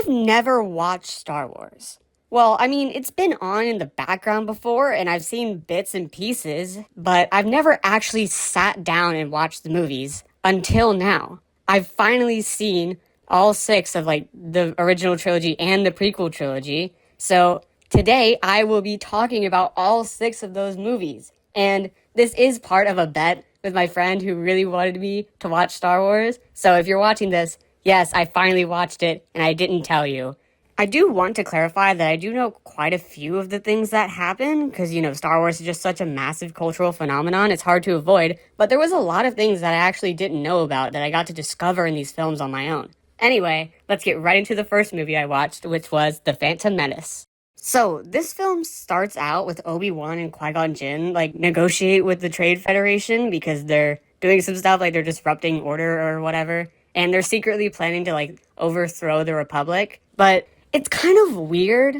I've never watched Star Wars. Well, I mean, it's been on in the background before, and I've seen bits and pieces, but I've never actually sat down and watched the movies until now. I've finally seen all six of like the original trilogy and the prequel trilogy. So today I will be talking about all six of those movies. And this is part of a bet with my friend who really wanted me to watch Star Wars. So if you're watching this, yes, I finally watched it and I didn't tell you. I do want to clarify that I do know quite a few of the things that happen because, Star Wars is just such a massive cultural phenomenon. It's hard to avoid. But there was a lot of things that I actually didn't know about that I got to discover in these films on my own. Anyway, let's get right into the first movie I watched, which was The Phantom Menace. So, this film starts out with Obi-Wan and Qui-Gon Jinn, negotiate with the Trade Federation because they're doing some stuff, they're disrupting order or whatever. And they're secretly planning to, overthrow the Republic. But it's kind of weird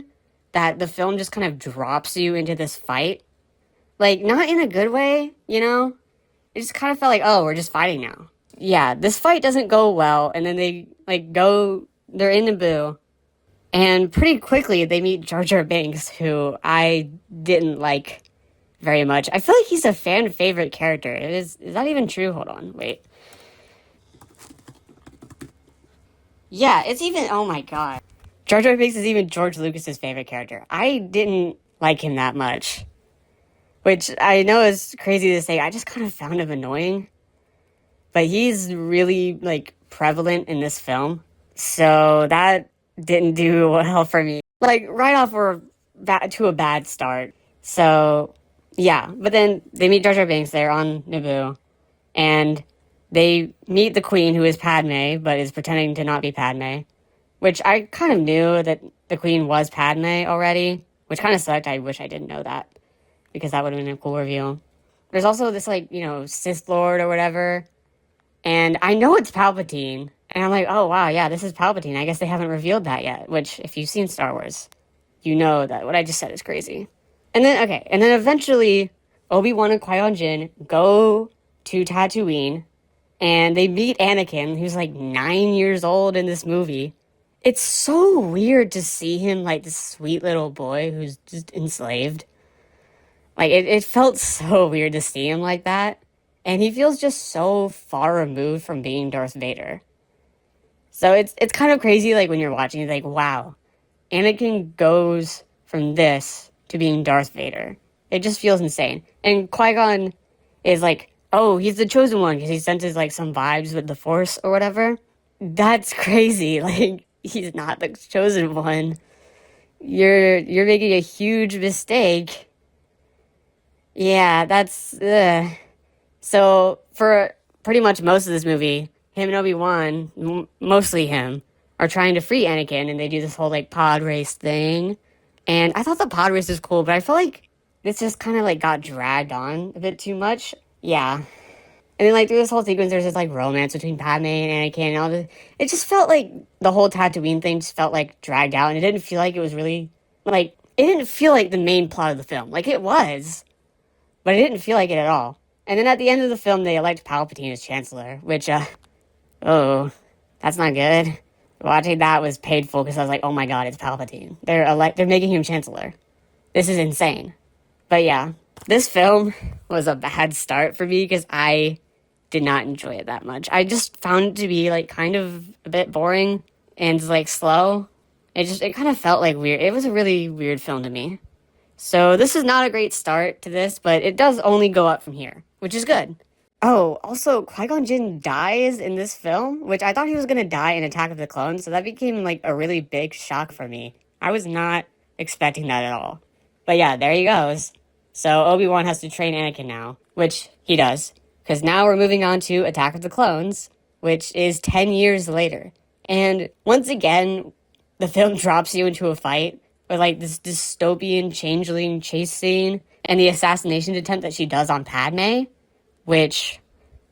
that the film just kind of drops you into this fight. Not in a good way, It just kind of felt like, oh, we're just fighting now. Yeah, this fight doesn't go well, and then they, they're in Naboo, and pretty quickly they meet Jar Jar Binks, who I didn't like very much. I feel like he's a fan favorite character. Is that even true? Hold on, wait. Yeah, it's even, oh my god. Jar Jar Binks is even George Lucas's favorite character. I didn't like him that much. Which I know is crazy to say. I just kind of found him annoying. But he's really, prevalent in this film. So that didn't do well for me. Right off, we're to a bad start. So, yeah. But then they meet Jar Jar Binks there on Naboo. And they meet the Queen, who is Padme, but is pretending to not be Padme. Which I kind of knew that the Queen was Padme already. Which kind of sucked. I wish I didn't know that. Because that would have been a cool reveal. There's also this, Sith Lord or whatever. And I know it's Palpatine. And I'm like, oh, wow, yeah, this is Palpatine. I guess they haven't revealed that yet. Which, if you've seen Star Wars, you know that what I just said is crazy. And then eventually, Obi-Wan and Qui-Gon Jinn go to Tatooine. And they meet Anakin, who's 9 years old in this movie. It's so weird to see him this sweet little boy who's just enslaved. It felt so weird to see him like that. And he feels just so far removed from being Darth Vader. So it's kind of crazy, when you're watching, it's wow. Anakin goes from this to being Darth Vader. It just feels insane. And Qui-Gon is oh, he's the chosen one because he senses, some vibes with the Force or whatever. That's crazy. He's not the chosen one. You're making a huge mistake. Yeah, that's... So, for pretty much most of this movie, him and Obi-Wan, mostly him, are trying to free Anakin, and they do this whole, pod race thing. And I thought the pod race was cool, but I feel like this just kind of, got dragged on a bit too much. Yeah. And then, through this whole sequence, there's this, romance between Padme and Anakin and all this. It just felt like the whole Tatooine thing just felt, dragged out, and it didn't feel like it was really, it didn't feel like the main plot of the film. It was, but it didn't feel like it at all. And then at the end of the film, they elect Palpatine as Chancellor, which, oh, that's not good. Watching that was painful because I was like, oh my god, it's Palpatine. They're making him Chancellor. This is insane. But yeah, this film was a bad start for me because I did not enjoy it that much. I just found it to be, kind of a bit boring and, slow. It kind of felt weird. It was a really weird film to me. So this is not a great start to this, but it does only go up from here, which is good. Oh, also, Qui-Gon Jinn dies in this film, which I thought he was going to die in Attack of the Clones, so that became, a really big shock for me. I was not expecting that at all. But yeah, there he goes. So Obi-Wan has to train Anakin now, which he does, because now we're moving on to Attack of the Clones, which is 10 years later. And once again, the film drops you into a fight with, this dystopian changeling chase scene and the assassination attempt that she does on Padme, which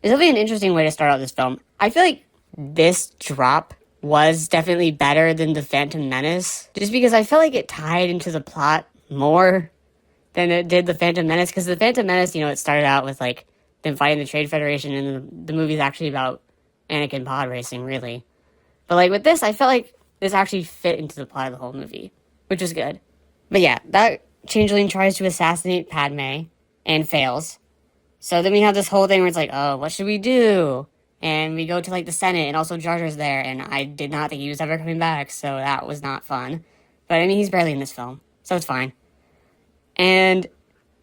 is really an interesting way to start out this film. I feel like this drop was definitely better than The Phantom Menace, just because I felt like it tied into the plot more than it did The Phantom Menace, because The Phantom Menace, it started out with, them fighting the Trade Federation, and the movie's actually about Anakin pod racing, really. But, with this, I felt like this actually fit into the plot of the whole movie, which was good. But yeah, that changeling tries to assassinate Padme and fails. So then we have this whole thing where it's like, oh, what should we do? And we go to like the Senate, and also Jar Jar's there, and I did not think he was ever coming back, so that was not fun. But I mean, he's barely in this film, so it's fine. And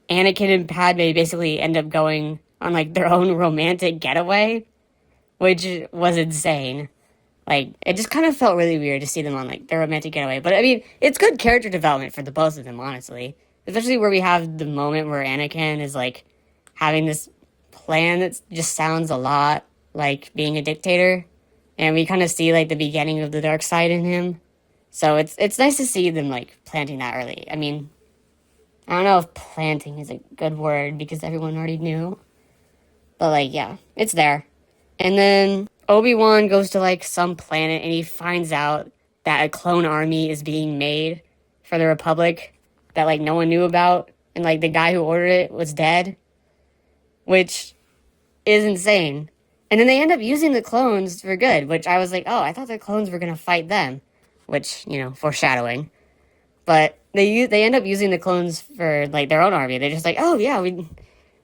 Anakin and Padme basically end up going on like their own romantic getaway, which was insane. Like, it just kind of felt really weird to see them on like their romantic getaway. But I mean, it's good character development for the both of them, honestly. Especially where we have the moment where Anakin is like having this plan that just sounds a lot like being a dictator, and we kind of see like the beginning of the dark side in him. So it's nice to see them like planting that early. I mean, I don't know if planting is a good word because everyone already knew, but like yeah, it's there. And then Obi-Wan goes to like some planet and he finds out that a clone army is being made for the Republic that like no one knew about, and like the guy who ordered it was dead, which is insane. And then they end up using the clones for good, which I was like, oh, I thought the clones were going to fight them, which, you know, foreshadowing. But they end up using the clones for, like, their own army. They're just like, oh, yeah, we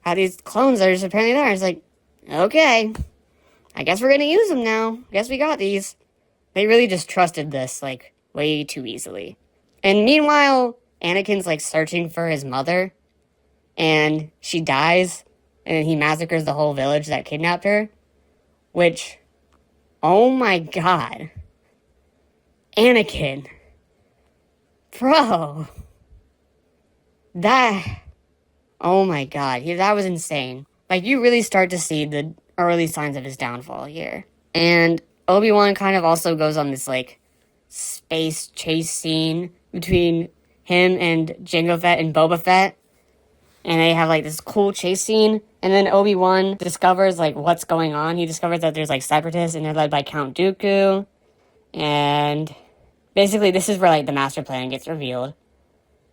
have these clones that are just apparently there. It's like, okay, I guess we're going to use them now. I guess we got these. They really just trusted this, like, way too easily. And meanwhile, Anakin's, like, searching for his mother, and she dies, and he massacres the whole village that kidnapped her. Which, oh my god. Anakin. Bro. That, oh my god. That was insane. Like, you really start to see the early signs of his downfall here. And Obi-Wan kind of also goes on this, like, space chase scene between him and Jango Fett and Boba Fett. And they have, like, this cool chase scene. And then Obi-Wan discovers, like, what's going on. He discovers that there's, like, separatists, and they're led by Count Dooku. And basically, this is where, like, the master plan gets revealed.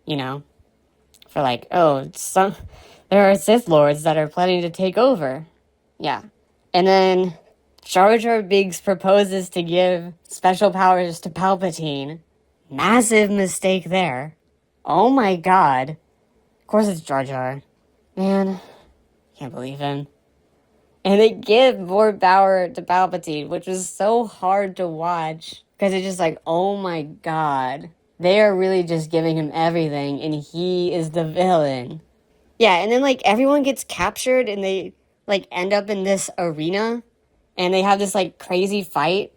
You know? For, like, oh, there are Sith Lords that are planning to take over. Yeah. And then Jar Jar Binks proposes to give special powers to Palpatine. Massive mistake there. Oh my god. Of course it's Jar Jar. Man, can't believe him. And they give more power to Palpatine, which was so hard to watch. Because it's just like, oh my god. They are really just giving him everything, and he is the villain. Yeah, and then, like, everyone gets captured, and they, like, end up in this arena. And they have this, like, crazy fight.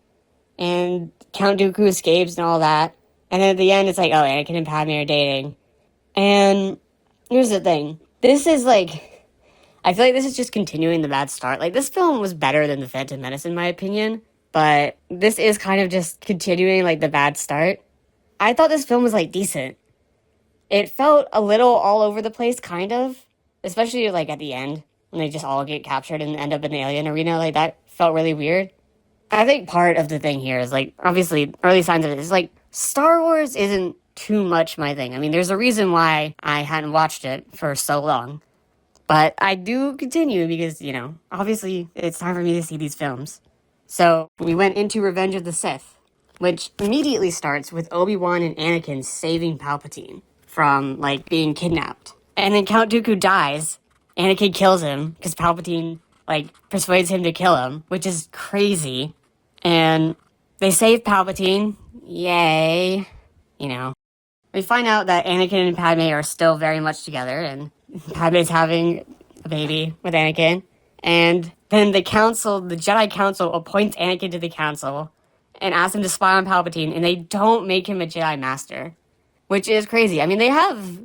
And Count Dooku escapes and all that. And then at the end, it's like, oh, Anakin and Padme are dating. And here's the thing. This is, like, I feel like this is just continuing the bad start. Like, this film was better than The Phantom Menace, in my opinion. But this is kind of just continuing, like, the bad start. I thought this film was, like, decent. It felt a little all over the place, kind of. Especially, like, at the end. When they just all get captured and end up in the alien arena. Like, that felt really weird. I think part of the thing here is, like, obviously, early signs of it is, like, Star Wars isn't too much my thing. I mean, there's a reason why I hadn't watched it for so long. But I do continue because, you know, obviously, it's time for me to see these films. So, we went into Revenge of the Sith, which immediately starts with Obi-Wan and Anakin saving Palpatine from, like, being kidnapped. And then Count Dooku dies. Anakin kills him because Palpatine, like, persuades him to kill him, which is crazy. And they save Palpatine. Yay. You know. We find out that Anakin and Padme are still very much together, and Padme's having a baby with Anakin. And then the Jedi Council appoints Anakin to the council and asks him to spy on Palpatine, and they don't make him a Jedi Master, which is crazy. I mean, they have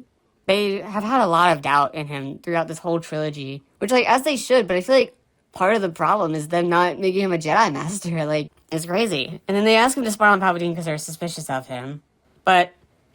had a lot of doubt in him throughout this whole trilogy, which, like, as they should, but I feel like part of the problem is them not making him a Jedi Master. Like, it's crazy. And then they ask him to spy on Palpatine because they're suspicious of him. But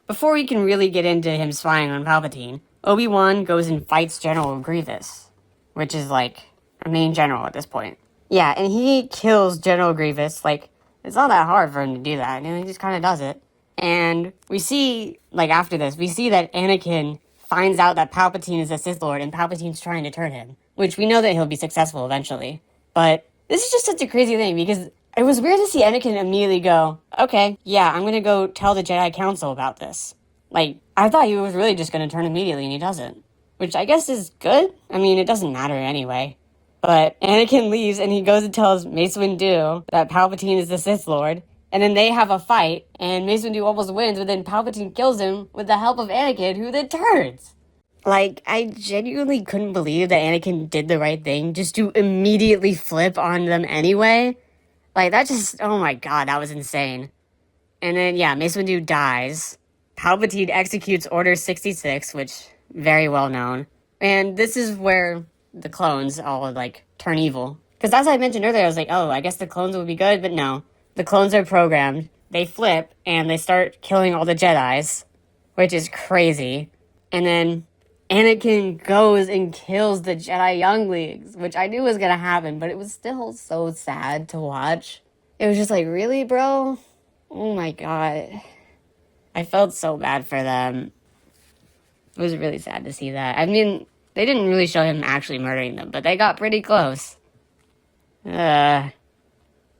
before we can really get into him spying on Palpatine, Obi-Wan goes and fights General Grievous, which is, like, a main general at this point. Yeah, and he kills General Grievous. Like, it's not that hard for him to do that, and he just kind of does it. And we see, like, after this, we see that Anakin finds out that Palpatine is a Sith Lord, and Palpatine's trying to turn him, which we know that he'll be successful eventually. But this is just such a crazy thing, because It was weird to see Anakin immediately go, okay, yeah, I'm gonna go tell the Jedi Council about this. Like, I thought he was really just gonna turn immediately, and he doesn't. Which I guess is good. I mean, it doesn't matter anyway. But Anakin leaves, and he goes and tells Mace Windu that Palpatine is the Sith Lord. And then they have a fight, and Mace Windu almost wins, but then Palpatine kills him with the help of Anakin, who then turns. Like, I genuinely couldn't believe that Anakin did the right thing just to immediately flip on them anyway. Like, that just, oh my god, that was insane. And then, yeah, Mace Windu dies. Palpatine executes Order 66, which, very well known. And this is where the clones all, like, turn evil. Because as I mentioned earlier, I was like, oh, I guess the clones would be good, but no. The clones are programmed, they flip, and they start killing all the Jedis, which is crazy. And then Anakin goes and kills the Jedi Younglings, which I knew was gonna happen, but it was still so sad to watch. It was just like, really, bro? Oh my god. I felt so bad for them. It was really sad to see that. I mean, they didn't really show him actually murdering them, but they got pretty close.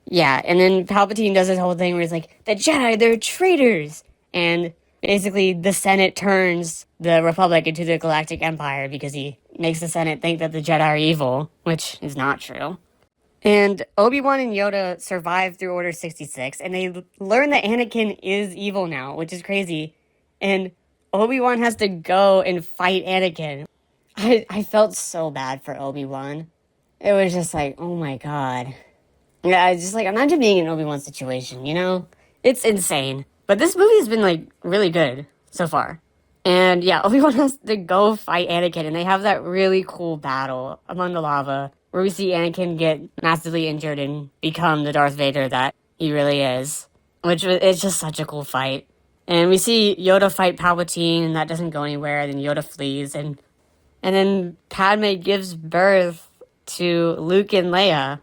Yeah, and then Palpatine does this whole thing where he's like, the Jedi, they're traitors! And basically the Senate turns the Republic into the Galactic Empire because he makes the Senate think that the Jedi are evil, which is not true. And Obi-Wan and Yoda survive through Order 66, and they learn that Anakin is evil now, which is crazy. And Obi-Wan has to go and fight Anakin. I felt so bad for Obi-Wan. It was just like, oh my god. Yeah, I just like, imagine being in Obi-Wan's situation, you know? It's insane. But this movie has been, like, really good so far. And yeah, Obi-Wan has to go fight Anakin, and they have that really cool battle among the lava where we see Anakin get massively injured and become the Darth Vader that he really is. Which is just such a cool fight. And we see Yoda fight Palpatine, and that doesn't go anywhere. Then Yoda flees, and then Padme gives birth to Luke and Leia.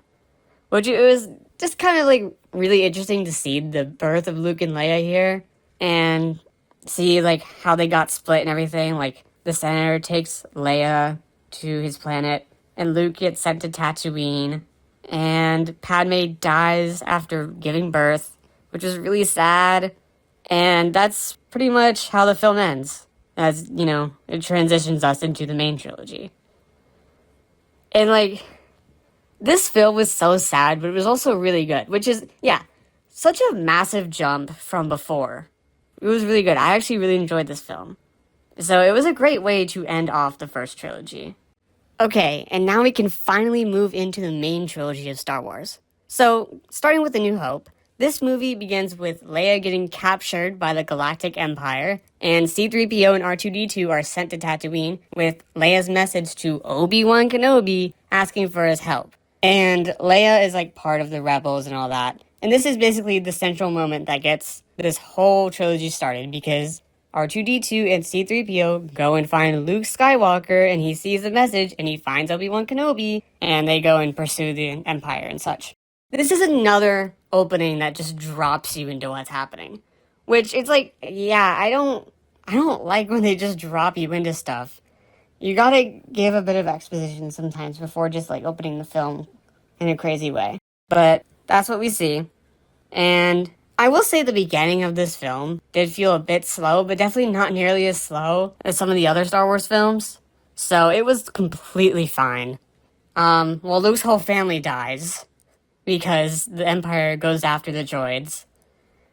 Which it was just kind of like really interesting to see the birth of Luke and Leia here. And see like how they got split and everything. Like the senator takes Leia to his planet, and Luke gets sent to Tatooine, and Padme dies after giving birth, which is really sad. And that's pretty much how the film ends, as, you know, it transitions us into the main trilogy. And, like, this film was so sad, but it was also really good, which is, yeah, such a massive jump from before. It was really good. I actually really enjoyed this film. So it was a great way to end off the first trilogy. Okay, and now we can finally move into the main trilogy of Star Wars. So, starting with A New Hope, this movie begins with Leia getting captured by the Galactic Empire, and C-3PO and R2-D2 are sent to Tatooine with Leia's message to Obi-Wan Kenobi asking for his help. And Leia is like part of the rebels and all that. And this is basically the central moment that gets this whole trilogy started, because R2-D2 and C-3PO go and find Luke Skywalker, and he sees the message, and he finds Obi-Wan Kenobi, and they go and pursue the Empire and such. This is another opening that just drops you into what's happening. Which, it's like, yeah, I don't like when they just drop you into stuff. You gotta give a bit of exposition sometimes before just, like, opening the film in a crazy way. But that's what we see. And I will say the beginning of this film did feel a bit slow, but definitely not nearly as slow as some of the other Star Wars films. So it was completely fine. Well, Luke's whole family dies because the Empire goes after the droids,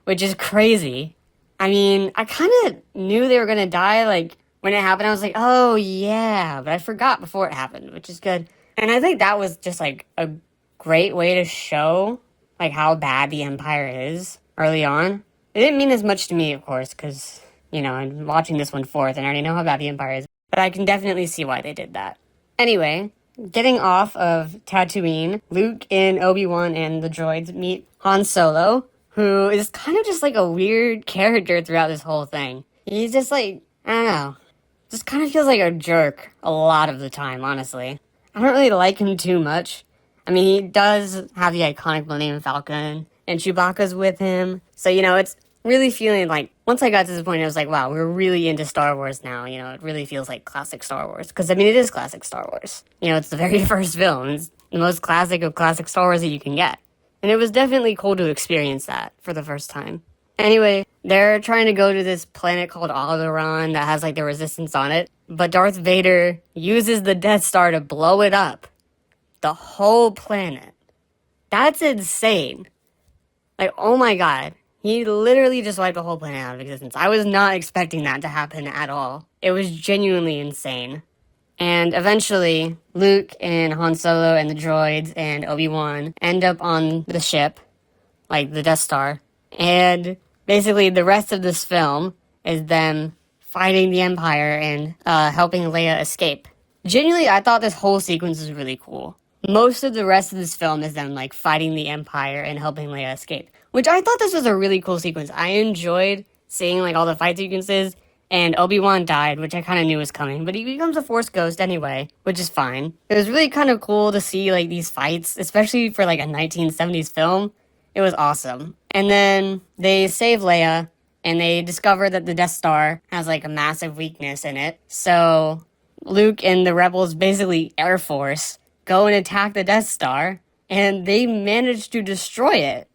which is crazy. I mean, I kind of knew they were going to die, like, when it happened. I was like, oh, yeah, but I forgot before it happened, which is good. And I think that was just, like, a great way to show, like, how bad the Empire is early on. It didn't mean as much to me, of course, because, you know, I'm watching this one fourth, and I already know how bad the Empire is. But I can definitely see why they did that. Anyway, getting off of Tatooine, Luke and Obi-Wan and the droids meet Han Solo, who is kind of just like a weird character throughout this whole thing. He's just like, I don't know, just kind of feels like a jerk a lot of the time, honestly. I don't really like him too much. I mean, he does have the iconic Millennium Falcon, and Chewbacca's with him. So, you know, it's really feeling like, once I got to this point, I was like, wow, we're really into Star Wars now. You know, it really feels like classic Star Wars. Because, I mean, it is classic Star Wars. You know, it's the very first film. It's the most classic of classic Star Wars that you can get. And it was definitely cool to experience that for the first time. Anyway, they're trying to go to this planet called Alderaan that has like the resistance on it. But Darth Vader uses the Death Star to blow it up. The whole planet. That's insane. Like, oh my god. He literally just wiped the whole planet out of existence. I was not expecting that to happen at all. It was genuinely insane. And eventually, Luke and Han Solo and the droids and Obi-Wan end up on the ship, like the Death Star. And basically, the rest of this film is them fighting the Empire and helping Leia escape. Genuinely, I thought this whole sequence was really cool. Most of the rest of this film is them like fighting the Empire and helping Leia escape, which I thought this was a really cool sequence. I enjoyed seeing like all the fight sequences, and Obi-Wan died, which I kind of knew was coming, but he becomes a Force ghost anyway, which is fine. It was really kind of cool to see like these fights, especially for like a 1970s film. It was awesome. And then they save Leia, and they discover that the Death Star has like a massive weakness in it. So Luke and the rebels, basically Air Force, go and attack the Death Star, and they manage to destroy it,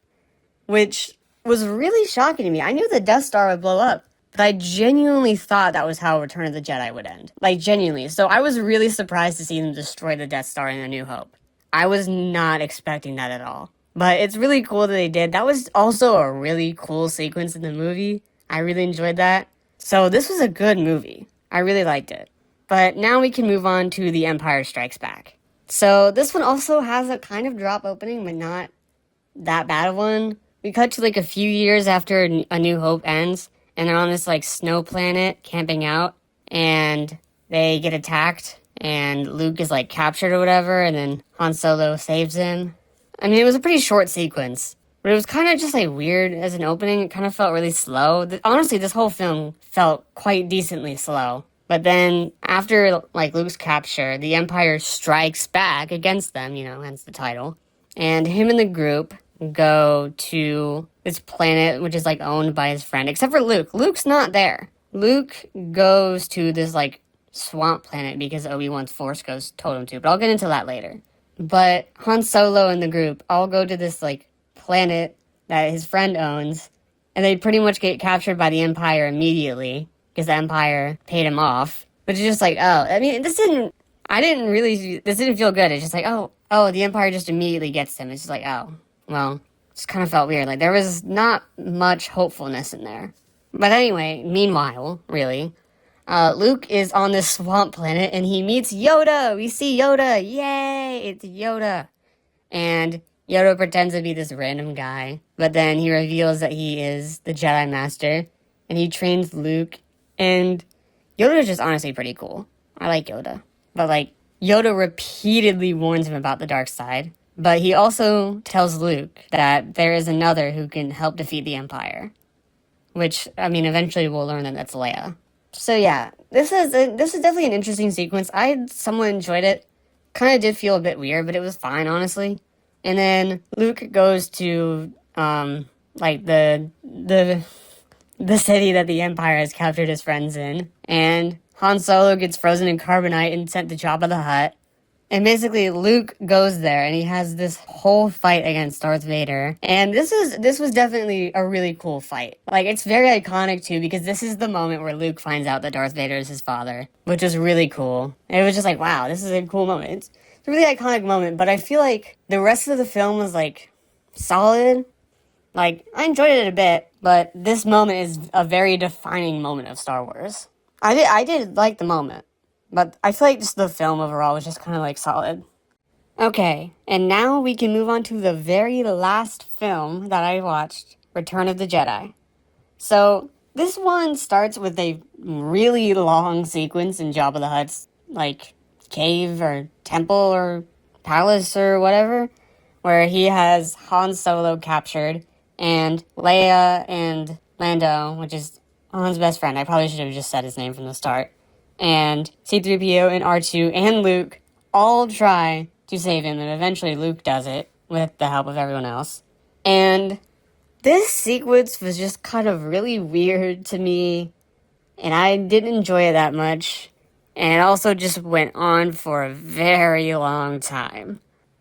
which was really shocking to me. I knew the Death Star would blow up, but I genuinely thought that was how Return of the Jedi would end. Like, genuinely. So I was really surprised to see them destroy the Death Star in A New Hope. I was not expecting that at all. But it's really cool that they did. That was also a really cool sequence in the movie. I really enjoyed that. So this was a good movie. I really liked it. But now we can move on to The Empire Strikes Back. So this one also has a kind of drop opening, but not that bad of one. We cut to like a few years after A New Hope ends, and they're on this like snow planet camping out, and they get attacked, and Luke is like captured or whatever, and then Han Solo saves him. I mean, it was a pretty short sequence, but it was kind of just like weird as an opening. It kind of felt really slow. Honestly, this whole film felt quite decently slow. But then after like Luke's capture, the Empire strikes back against them, hence the title. And him and the group go to this planet, which is like owned by his friend, except for Luke. Luke's not there. Luke goes to this like swamp planet because Obi-Wan's Force Ghost told him to, but I'll get into that later. But Han Solo and the group all go to this like planet that his friend owns, and they pretty much get captured by the Empire immediately because the Empire paid him off. But it's just like, oh, I mean, this didn't feel good. It's just like, oh, the Empire just immediately gets him. It's just like, oh, well, just kind of felt weird. Like, there was not much hopefulness in there. But anyway, meanwhile, really, Luke is on this swamp planet, and he meets Yoda. We see Yoda. Yay! It's Yoda. And Yoda pretends to be this random guy, but then he reveals that he is the Jedi Master, and he trains Luke, and Yoda is just honestly pretty cool. I like Yoda. But, like, Yoda repeatedly warns him about the dark side, but he also tells Luke that there is another who can help defeat the Empire. Which, I mean, eventually we'll learn that that's Leia. So yeah, this is definitely an interesting sequence. I somewhat enjoyed it. Kind of did feel a bit weird, but it was fine, honestly. And then Luke goes to, like, the city that the Empire has captured his friends in. And Han Solo gets frozen in carbonite and sent to Jabba the Hutt. And basically, Luke goes there, and he has this whole fight against Darth Vader. And this was definitely a really cool fight. Like, it's very iconic, too, because this is the moment where Luke finds out that Darth Vader is his father, which is really cool. And it was just like, wow, this is a cool moment. It's a really iconic moment, but I feel like the rest of the film was, like, solid. Like, I enjoyed it a bit, but this moment is a very defining moment of Star Wars. I did like the moment. But I feel like just the film overall was just kind of like solid. Okay, and now we can move on to the very last film that I watched, Return of the Jedi. So this one starts with a really long sequence in Jabba the Hutt's like cave or temple or palace or whatever, where he has Han Solo captured and Leia and Lando, which is Han's best friend. I probably should have just said his name from the start. And C-3PO and R2 and Luke all try to save him, and eventually Luke does it with the help of everyone else. And this sequence was just kind of really weird to me, and I didn't enjoy it that much, and it also just went on for a very long time.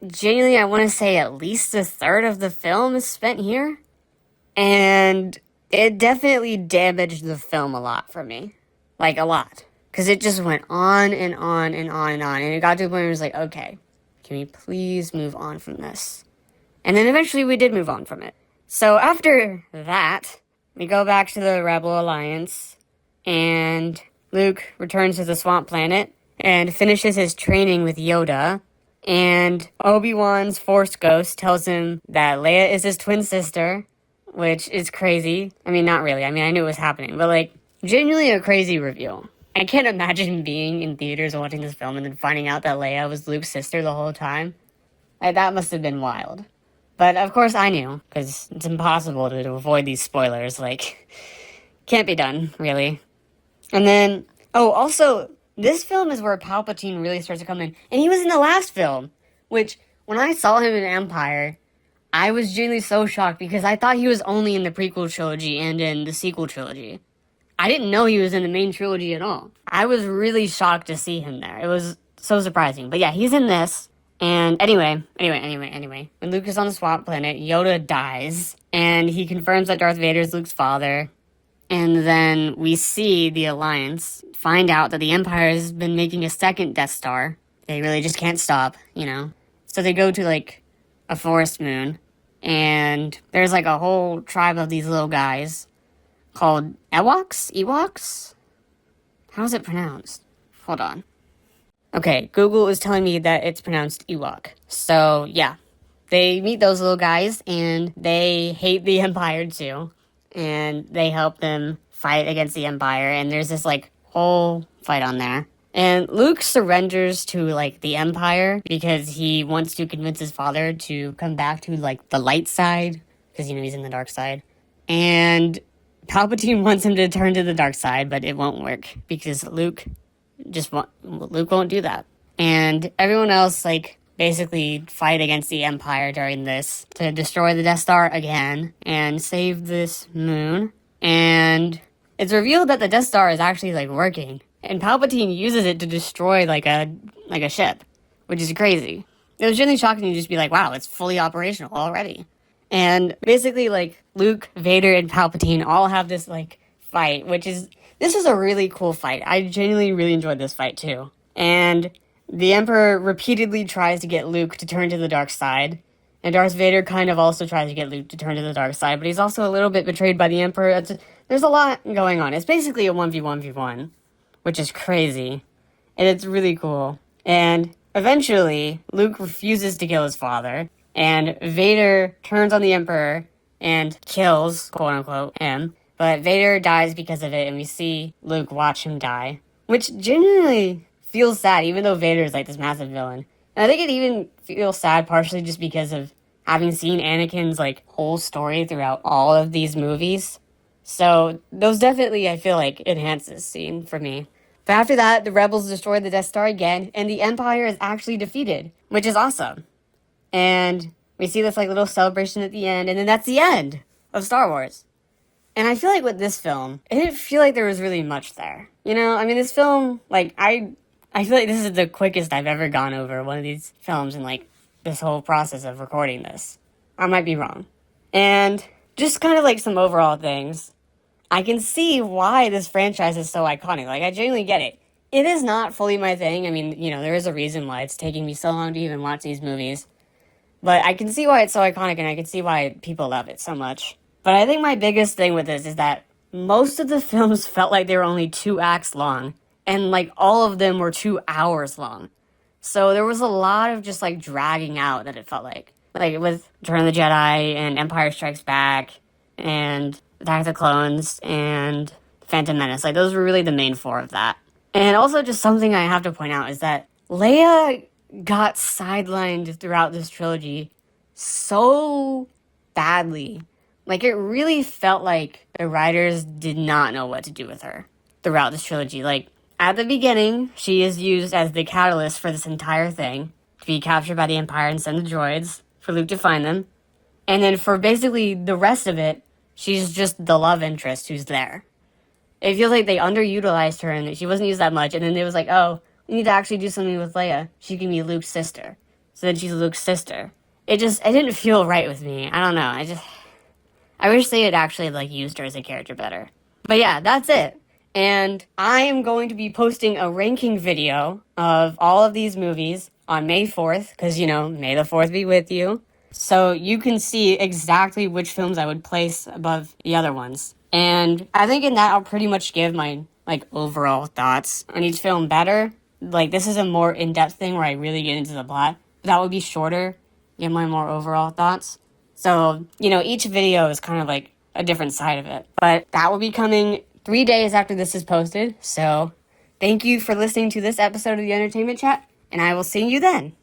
genuinely, I want to say at least a third of the film is spent here. And it definitely damaged the film a lot for me. Like, a lot. Because it just went on and on and on and on. And it got to a point where it was like, okay, can we please move on from this? And then eventually we did move on from it. So after that, we go back to the Rebel Alliance. And Luke returns to the swamp planet and finishes his training with Yoda. And Obi-Wan's Force Ghost tells him that Leia is his twin sister, which is crazy. I mean, not really. I mean, I knew it was happening, but like, genuinely a crazy reveal. I can't imagine being in theaters watching this film and then finding out that Leia was Luke's sister the whole time. Like, that must have been wild. But of course I knew, because it's impossible to avoid these spoilers. Like, can't be done, really. And then, oh, also, this film is where Palpatine really starts to come in. And he was in the last film, which, when I saw him in Empire, I was genuinely so shocked because I thought he was only in the prequel trilogy and in the sequel trilogy. I didn't know he was in the main trilogy at all. I was really shocked to see him there. It was so surprising. But yeah, he's in this. And anyway. When Luke is on the swamp planet, Yoda dies. And he confirms that Darth Vader is Luke's father. And then we see the Alliance find out that the Empire has been making a second Death Star. They really just can't stop, you know. So they go to, like, a forest moon. And there's, like, a whole tribe of these little guys called Ewoks? How's it pronounced? Hold on. Okay, Google is telling me that it's pronounced Ewok. So, yeah. They meet those little guys, and they hate the Empire, too. And they help them fight against the Empire, and there's this, like, whole fight on there. And Luke surrenders to, like, the Empire because he wants to convince his father to come back to, like, the light side, because, you know, he's in the dark side. And Palpatine wants him to turn to the dark side, but it won't work because Luke won't do that. And everyone else, like, basically fight against the Empire during this to destroy the Death Star again and save this moon. And it's revealed that the Death Star is actually, like, working. And Palpatine uses it to destroy, like a ship, which is crazy. It was really shocking to just be like, wow, it's fully operational already. And basically, like, Luke, Vader, and Palpatine all have this, like, fight, this is a really cool fight. I genuinely really enjoyed this fight, too. And the Emperor repeatedly tries to get Luke to turn to the dark side. And Darth Vader kind of also tries to get Luke to turn to the dark side, but he's also a little bit betrayed by the Emperor. There's a lot going on. It's basically a 1v1v1, which is crazy. And it's really cool. And eventually, Luke refuses to kill his father. And Vader turns on the Emperor and kills, quote-unquote, him. But Vader dies because of it, and we see Luke watch him die. Which genuinely feels sad, even though Vader is, like, this massive villain. And I think it even feels sad partially just because of having seen Anakin's, like, whole story throughout all of these movies. So those definitely, I feel like, enhance this scene for me. But after that, the Rebels destroy the Death Star again, and the Empire is actually defeated, which is awesome. And we see this, like, little celebration at the end, and then that's the end of Star Wars. And I feel like with this film, it didn't feel like there was really much there. You know, I mean, this film, like, I feel like this is the quickest I've ever gone over one of these films in, like, this whole process of recording this. I might be wrong. And just kind of, like, some overall things. I can see why this franchise is so iconic. Like, I genuinely get it. It is not fully my thing. I mean, you know, there is a reason why it's taking me so long to even watch these movies. But I can see why it's so iconic, and I can see why people love it so much. But I think my biggest thing with this is that most of the films felt like they were only 2 acts long. And, like, all of them were 2 hours long. So there was a lot of just, like, dragging out that it felt like. Like, with Return of the Jedi and Empire Strikes Back and Attack of the Clones and Phantom Menace. Like, those were really the main 4 of that. And also just something I have to point out is that Leia got sidelined throughout this trilogy so badly. Like, it really felt like the writers did not know what to do with her throughout this trilogy. Like, at the beginning, she is used as the catalyst for this entire thing, to be captured by the Empire and send the droids for Luke to find them. And then for basically the rest of it, she's just the love interest who's there. It feels like they underutilized her and she wasn't used that much. And then it was like, oh, we need to actually do something with Leia. She can be Luke's sister. so then she's Luke's sister. It didn't feel right with me. I don't know. I wish they had actually, like, used her as a character better. But yeah, that's it. And I am going to be posting a ranking video of all of these movies on May 4th, because, May the 4th be with you. So you can see exactly which films I would place above the other ones. And I think in that I'll pretty much give my, like, overall thoughts on each film better. Like, this is a more in-depth thing where I really get into the plot. That would be shorter, give my more overall thoughts. So, each video is kind of like a different side of it. But that will be coming 3 days after this is posted. So, thank you for listening to this episode of the Entertainment Chat, and I will see you then.